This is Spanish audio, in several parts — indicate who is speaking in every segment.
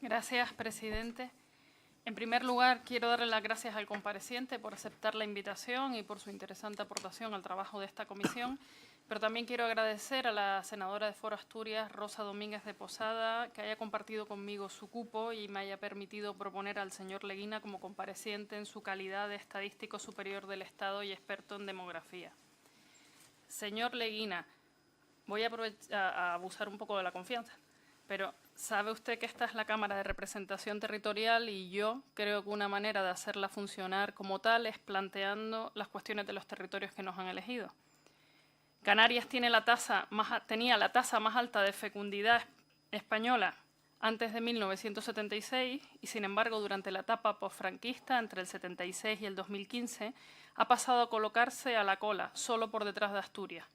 Speaker 1: Gracias, presidente. En primer lugar, quiero darle las gracias al compareciente por aceptar la invitación y por su interesante aportación al trabajo de esta comisión, pero también quiero agradecer a la senadora de Foro Asturias, Rosa Domínguez de Posada, que haya compartido conmigo su cupo y me haya permitido proponer al señor Leguina como compareciente en su calidad de estadístico superior del Estado y experto en demografía. Señor Leguina, voy a abusar un poco de la confianza, pero sabe usted que esta es la Cámara de Representación Territorial y yo creo que una manera de hacerla funcionar como tal es planteando las cuestiones de los territorios que nos han elegido. Canarias tenía la tasa más alta de fecundidad española antes de 1976 y, sin embargo, durante la etapa posfranquista, entre el 76 y el 2015, ha pasado a colocarse a la cola, solo por detrás de Asturias.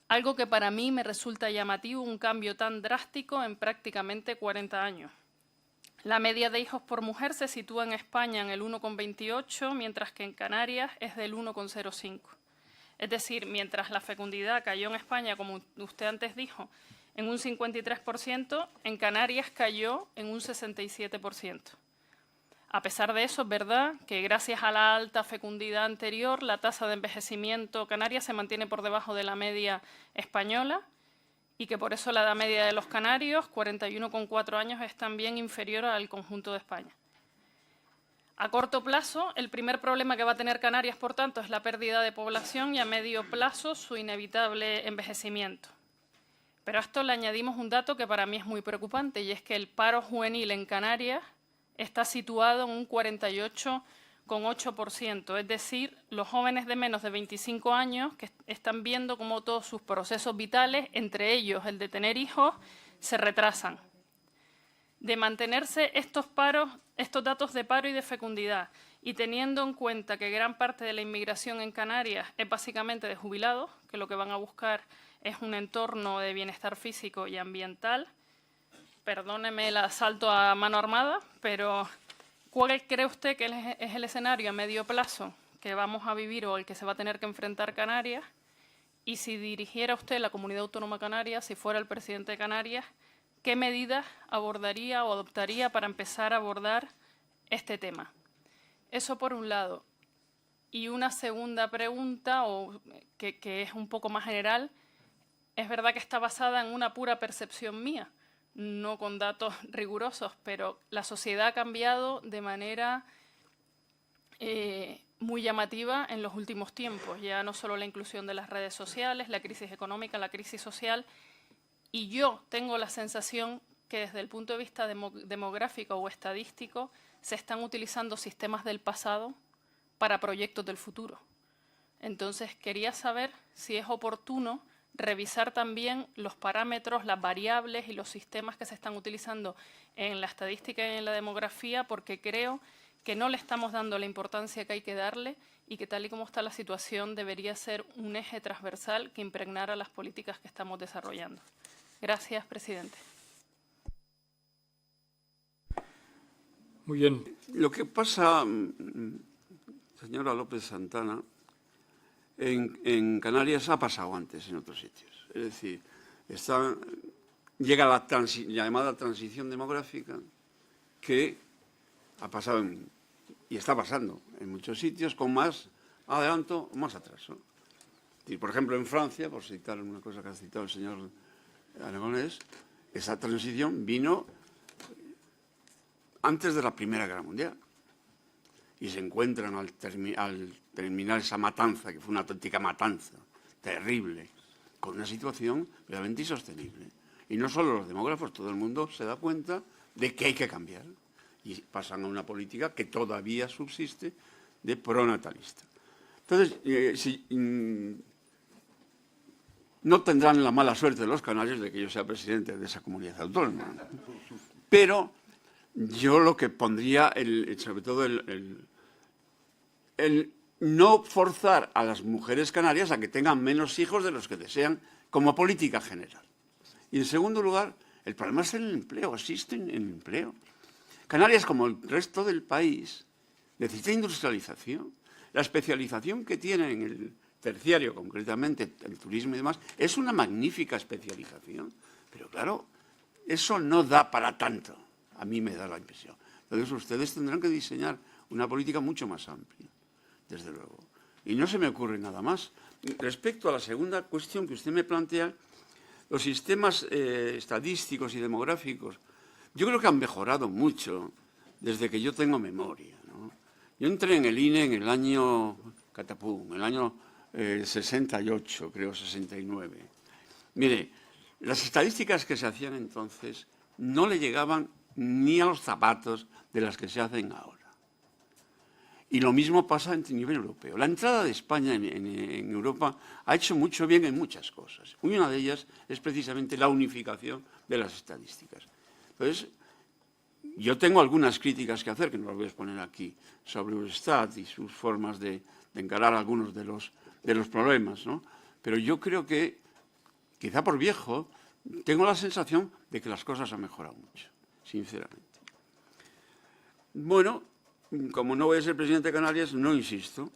Speaker 1: Algo que para mí me resulta llamativo, un cambio tan drástico en prácticamente 40 años. La media de hijos por mujer se sitúa en España en el 1,28, mientras que en Canarias es del 1,05. Es decir, mientras la fecundidad cayó en España, como usted antes dijo, en un 53%, en Canarias cayó en un 67%. A pesar de eso, es verdad que gracias a la alta fecundidad anterior, la tasa de envejecimiento canaria se mantiene por debajo de la media española y que por eso la edad media de los canarios, 41,4 años, es también inferior al conjunto de España. A corto plazo, el primer problema que va a tener Canarias, por tanto, es la pérdida de población y a medio plazo su inevitable envejecimiento. Pero a esto le añadimos un dato que para mí es muy preocupante y es que el paro juvenil en Canarias está situado en un 48,8%, es decir, los jóvenes de menos de 25 años que están viendo cómo todos sus procesos vitales, entre ellos el de tener hijos, se retrasan. De mantenerse estos datos de paro y de fecundidad y teniendo en cuenta que gran parte de la inmigración en Canarias es básicamente de jubilados, que lo que van a buscar es un entorno de bienestar físico y ambiental, perdóneme el asalto a mano armada, pero ¿cuál cree usted que es el escenario a medio plazo que vamos a vivir o el que se va a tener que enfrentar Canarias? Y si dirigiera usted la Comunidad Autónoma Canaria, si fuera el presidente de Canarias, ¿qué medidas abordaría o adoptaría para empezar a abordar este tema? Eso por un lado. Y una segunda pregunta, que es un poco más general, es verdad que está basada en una pura percepción mía, no con datos rigurosos, pero la sociedad ha cambiado de manera muy llamativa en los últimos tiempos. Ya no solo la inclusión de las redes sociales, la crisis económica, la crisis social, y yo tengo la sensación que desde el punto de vista demográfico o estadístico se están utilizando sistemas del pasado para proyectos del futuro. Entonces, quería saber si es oportuno revisar también los parámetros, las variables y los sistemas que se están utilizando en la estadística y en la demografía, porque creo que no le estamos dando la importancia que hay que darle y que tal y como está la situación debería ser un eje transversal que impregnara las políticas que estamos desarrollando. Gracias, presidente.
Speaker 2: Muy bien.
Speaker 3: Lo que pasa, señora López Santana, en Canarias ha pasado antes en otros sitios. Es decir, llega la llamada transición demográfica que ha pasado y está pasando en muchos sitios con más adelanto o más atraso. Y, por ejemplo, en Francia, por citar una cosa que ha citado el señor Aragonés, esa transición vino antes de la Primera Guerra Mundial. Y se encuentran al terminar esa matanza, que fue una auténtica matanza terrible, con una situación realmente insostenible. Y no solo los demógrafos, todo el mundo se da cuenta de que hay que cambiar. Y pasan a una política que todavía subsiste de pronatalista. Entonces, no tendrán la mala suerte de los canarios de que yo sea presidente de esa comunidad autónoma. Pero yo lo que pondría, sobre todo el no forzar a las mujeres canarias a que tengan menos hijos de los que desean como política general. Y en segundo lugar, el problema es el empleo, existe el empleo. Canarias, como el resto del país, necesita industrialización. La especialización que tiene en el terciario, concretamente el turismo y demás, es una magnífica especialización. Pero claro, eso no da para tanto. A mí me da la impresión. Entonces ustedes tendrán que diseñar una política mucho más amplia, desde luego. Y no se me ocurre nada más. Respecto a la segunda cuestión que usted me plantea, los sistemas estadísticos y demográficos, yo creo que han mejorado mucho desde que yo tengo memoria, ¿no? Yo entré en el INE en el año catapum, el año 68, creo, 69. Mire, las estadísticas que se hacían entonces no le llegaban ni a los zapatos de las que se hacen ahora. Y lo mismo pasa a nivel europeo. La entrada de España en Europa ha hecho mucho bien en muchas cosas. Una de ellas es precisamente la unificación de las estadísticas. Entonces, yo tengo algunas críticas que hacer, que no las voy a exponer aquí, sobre Eurostat y sus formas de encarar algunos de los problemas, ¿no? Pero yo creo que, quizá por viejo, tengo la sensación de que las cosas han mejorado mucho, sinceramente. Bueno, como no voy a ser presidente de Canarias, no insisto.